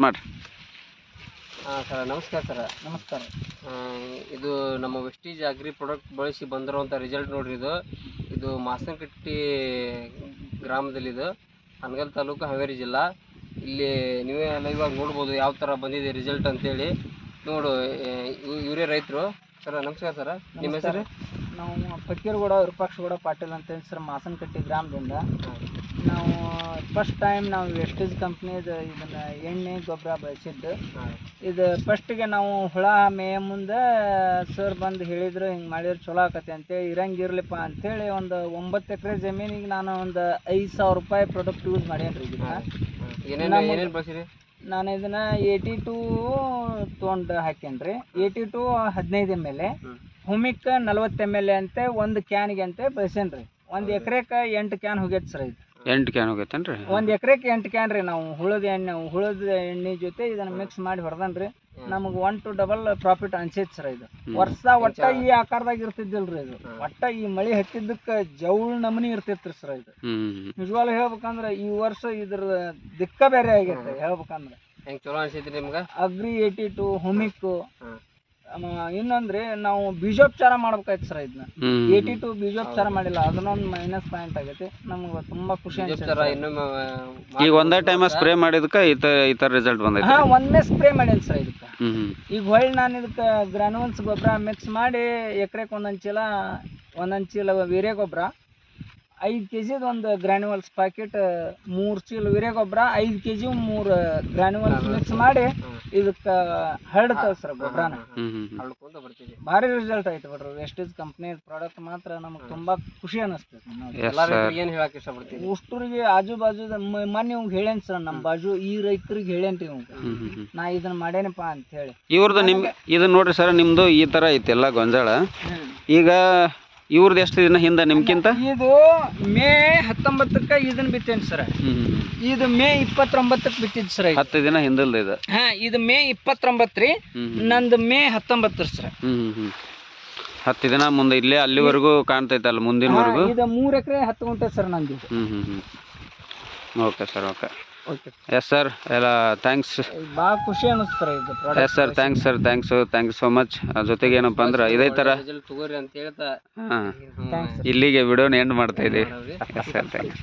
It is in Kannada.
ಮಾಡಿರಿ. ಸರ್ ನಮಸ್ಕಾರ ಸರ್. ನಮಸ್ಕಾರ. ಇದು ನಮ್ಮ ವೆಸ್ಟೀಜ್ ಅಗ್ರಿ ಪ್ರಾಡಕ್ಟ್ ಬಳಸಿ ಬಂದಿರುವಂಥ ರಿಸಲ್ಟ್ ನೋಡ್ರಿ. ಇದು ಮಾಸನಕಟ್ಟಿ ಗ್ರಾಮದಲ್ಲಿದು, ಹನಗಲ್ ತಾಲೂಕು, ಹಾವೇರಿ ಜಿಲ್ಲಾ. ಇಲ್ಲಿ ನೀವೇ ಲೈವ್ ಆಗಿ ನೋಡ್ಬೋದು ಯಾವ ಥರ ಬಂದಿದೆ ರಿಸಲ್ಟ್ ಅಂತೇಳಿ. ನೋಡು, ಇವರೇ ರೈತರು. ಸರ್ ನಮಸ್ಕಾರ ಸರ್, ನಿಮ್ಮ ಹೆಸರು? ನಾವು ಫಕೀರಗೌಡ ವಿರೂಪಾಕ್ಷಗೌಡ ಪಾಟೀಲ್ ಅಂತೇಳಿ ಸರ್, ಮಾಸನಕಟ್ಟಿ ಗ್ರಾಮದಿಂದ. ನಾವು ಫಸ್ಟ್ ಟೈಮ್ ನಾವು ವೆಸ್ಟೀಜ್ ಕಂಪ್ನಿದು ಇದನ್ನು ಎಣ್ಣೆ ಗೊಬ್ಬರ ಬಳಸಿದ್ದು. ಇದು ಫಸ್ಟಿಗೆ ನಾವು ಹುಳ ಮೇಯ ಮುಂದೆ ಸರ್ ಬಂದು ಹೇಳಿದ್ರು, ಹಿಂಗೆ ಮಾಡಿದ್ರೆ ಚಲೋ ಆಕತಿ ಅಂತೇಳಿ, ಇರಂಗಿರ್ಲಿಪ್ಪ ಅಂಥೇಳಿ ಒಂದು 9 ಎಕರೆ ಜಮೀನಿಗೆ ನಾನು ಒಂದು 5,000 ರೂಪಾಯಿ ಪ್ರಾಡಕ್ಟ್ ಯೂಸ್ ಮಾಡೇನಿ ರೀ. ಏನೇನು ಬಳಸಿರಿ? ನಾನು ಇದನ್ನು 82 ತೊಗೊಂಡು ಹಾಕೇನಿ ರೀ. 82 15 ml, ಹುಮಿಕ್ 40 ml ಅಂತ ಒಂದು ಕ್ಯಾನಿಗೆ ಅಂತ ಬಳಸೇನಿ ರೀ. 1 ಎಕರೆಗೆ 8 ಕ್ಯಾನ್ ಹೋಗೈತೆ ಸರ್. ಇದು 8 ಕ್ಯಾನ್ ಹೋಗೈತೇನು ರೀ? 1 ಎಕರೆಗೆ 8 ಕ್ಯಾನ್ ರೀ. ನಾವು ಹುಳದ ಎಣ್ಣೆ ಜೊತೆ ಇದನ್ನು ಮಿಕ್ಸ್ ಮಾಡಿ ಹೊಡೆದನ್ ರೀ. ನಮಗೆ 1 to ಡಬಲ್ ಪ್ರಾಫಿಟ್ ಅನ್ಸೈತೆ ಸರ್. ಇದು ವರ್ಷ ಒಟ್ಟ ಈ ಆಕಾರದಾಗ ಇರ್ತಿದ್ದಿಲ್ರಿ. ಇದು ಒಟ್ಟ ಈ ಮಳೆ ಹತ್ತಿದ್ದಕ್ಕೆ ಜೌಳ್ ನಮೂನಿ ಇರ್ತಿತ್ರಿ ಸರ್. ಇದು ನಿಜವಾಗ್ಲೂ ಹೇಳ್ಬೇಕಂದ್ರೆ ಈ ವರ್ಷ ಇದ್ರ ದಿಕ್ಕ ಬೇರೆ ಆಗೈತೆ ಹೇಳ್ಬೇಕಂದ್ರೆ. ಹೆಂಗೆ ಚಲೋ ಅನ್ಸೈತಿ ನಿಮ್ಗೆ? ಅಗ್ರಿ 82 ಹುಮಿಕ್. ಇನ್ನೊಂದ್ರಿ ನಾವು ಬೀಜೋಪಚಾರ ಮಾಡ್ಬೇಕಾಯ್ತು ಸರ್. ಇದನ್ನ 82 ಬೀಜೋಪಚಾರ ಮಾಡಿಲ್ಲ, ಅದನ್ನೊಂದು ಮೈನಸ್ ಪಾಯಿಂಟ್ ಆಗೈತಿ. ನಮ್ಗೆ ತುಂಬಾ ಖುಷಿ ಅನ್ಸುತ್ತೆ. ಈಗ ಒಂದೇ ಟೈಮ್ ಸ್ಪ್ರೇ ಮಾಡಿದಕ್ಕೆ ಈ ಥರ ರಿಸಲ್ಟ್ ಬಂದೈತೆ? ಒಂದೇ ಸ್ಪ್ರೇ ಮಾಡೇನಿ ಸರ್ ಇದಕ್ಕೆ. ಈಗ ಹೊಳ್ಳಿ ನಾನು ಇದಕ್ಕೆ ಗ್ರಾನ್ಯೂಲ್ಸ್ ಗೊಬ್ಬರ ಮಿಕ್ಸ್ ಮಾಡಿ ಎಕರೆಗೆ ಒಂದೊಂದು ಚೀಲ ವೀರ್ಯ ಗೊಬ್ಬರ, 5 kg ಒಂದು ಗ್ರಾನ್ಯೂಲ್ಸ್ ಪ್ಯಾಕೆಟ್, 3 ಚೀಲ ವೀರ್ಯ ಗೊಬ್ಬರ, 5 kg 3 ಗ್ರಾನ್ಯೂಲ್ಸ್ ಮಿಕ್ಸ್ ಮಾಡಿ ಇದಕ್ಕೆ ಹರಡ್ತಾವೆ ಸರ್ ಗೊಬ್ಬರನ. ಭಾರಿ ರಿಸಲ್ಟ್ ಆಯ್ತು ಬಿಡ್ರಿ. ವೆಸ್ಟೀಜ್ ಕಂಪ್ನಿ ಪ್ರಾಡಕ್ಟ್ ಮಾತ್ರ ನಮಗೆ ತುಂಬಾ ಖುಷಿ ಅನಿಸ್ತದೆ. ಏನು ಹೇಳಕ್ ಇಷ್ಟಪಡ್ತೀವಿ ಉಷ್ಟೂರಿಗೆ ಆಜು ಬಾಜು ಮೊನ್ನೆ ಇವ್ಗೆ ಹೇಳೇನಿ ಸರ್, ನಮ್ಮ ಬಾಜು ಈ ರೈತರಿಗೆ ಹೇಳೇನ್ರಿ ಇವ್ಗೆ, ನಾ ಇದನ್ನ ಮಾಡೇನಪ್ಪ ಅಂತ ಹೇಳಿ. ಇವ್ರದ್ದು ನಿಮ್ಗೆ ಇದನ್ನ ನೋಡ್ರಿ ಸರ್, ನಿಮ್ದು ಈ ಥರ ಐತೆಲ್ಲ ಗೊಂಜಾಳ. ಈಗ ಇವ್ರದ್ದು ಎಷ್ಟು ದಿನ ಹಿಂದೆ ನಿಮ್ಗಿಂತ? ಇದು ಮೇ 19ಕ್ಕೆ ಇದನ್ನ ಬಿತ್ತೇನಿ ಸರ್. ಇದು ಮೇ 29ಕ್ಕೆ ಬಿತ್ತಿದ್ದು ಸರ್. 10 ದಿನ ಹಿಂದಲ್ದ ಇದು? ಇದು ಮೇ 29 ರೀ. ನಂದು ಮೇ 19 ಸರ್. 10 ದಿನ ಮುಂದೆ ಇಲ್ಲೇ ಅಲ್ಲಿವರೆಗೂ ಕಾಣ್ತೈತಲ್ಲ ಮುಂದಿನವರೆಗೂ? ಇದು 3 ಎಕರೆ 10 ಗುಂಟೆ ಸರ್ ನಂದು. Okay sir, okay. Yes sir, ಎಲ್ಲ ಥ್ಯಾಂಕ್ಸ್. ಭಾಳ ಖುಷಿ ಅನ್ನಿಸ್ತಾರೆ ಇದು product. Yes sir, thanks sir, thank you so much. ಜೊತೆಗೆ ಏನಪ್ಪ ಅಂದ್ರೆ ಇದೇ ಥರ ತಗೋರಿ ಅಂತ ಹೇಳ್ತಾ ಇಲ್ಲಿಗೆ ವಿಡಿಯೋನ ಎಂಡ್ ಮಾಡ್ತಾ ಇದ್ದೀವಿ. S sir, thanks.